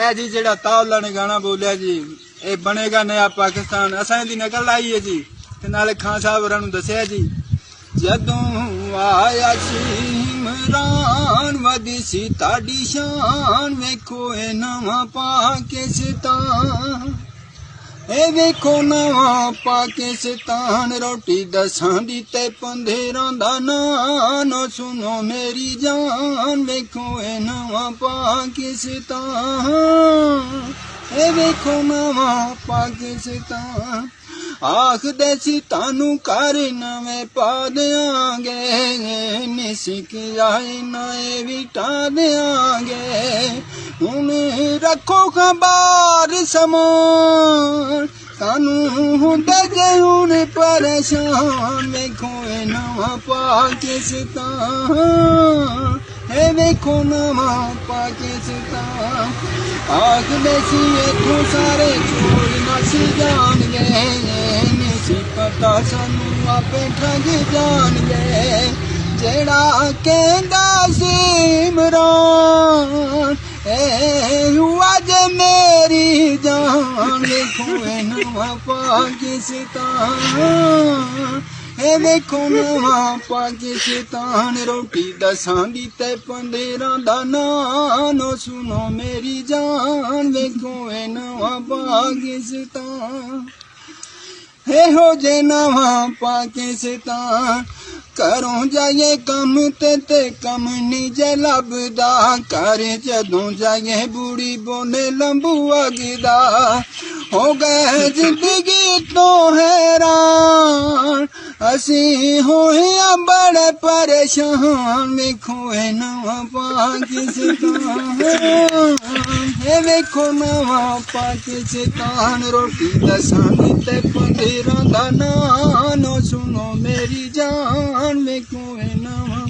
ए जी जेड़ा तावला ने गाना बोलिया जी ये बनेगा नया पाकिस्तान असां दी नकल आई है जी ते नाले खान साहब होरां नूं दस्सिया जी जदों आया सी इमरान वदी सी ताड़ी शान वेखो ए नवा पाकिस्तान ए वेखो नवा पाकिस्तान रोटी दसां दी ते 15 दा नान सुनो मेरी जान वेखो ए नवा पाकिस्तान ए वेखो नवा पाकिस्तान आखदे सी तानू घर नवें पा देंगे निसिक आए नए विटा देंगे हुण रखो खबर समान सानू हुंदे जे हुण परेशान वेखो ए नवा पाकिस्तान ए वेखो नवा पाकिस्तान आखदे सी इत्थों सारे चोर नस जाणगे नहीं पता सानू आपे ठग जाणगे जेड़ा कहंदा सी इमरान ए अज मेरी जान वेखो ए नवा पाकिस्तान ए वेखो नवा पाकिस्तान रोटी दसां दी ते 15 दा नान सुनो मेरी जान वेखो ए नवा पाकिस्तान हो जे नवा पाकिस्तान घरों जाइए कम ते कम नी जे लभदा घर जदों जाइए बूढ़ी बोने लंबू अगदा हो गए जिंदगी तो हैरान असी होए बड़े परेशान वेखो ए नवा पाकिस्तान ए वेखो नवा पाकिस्तान रोटी दसां दी ते 15 दा नान सुनो मेरी जान वेखो ए नवा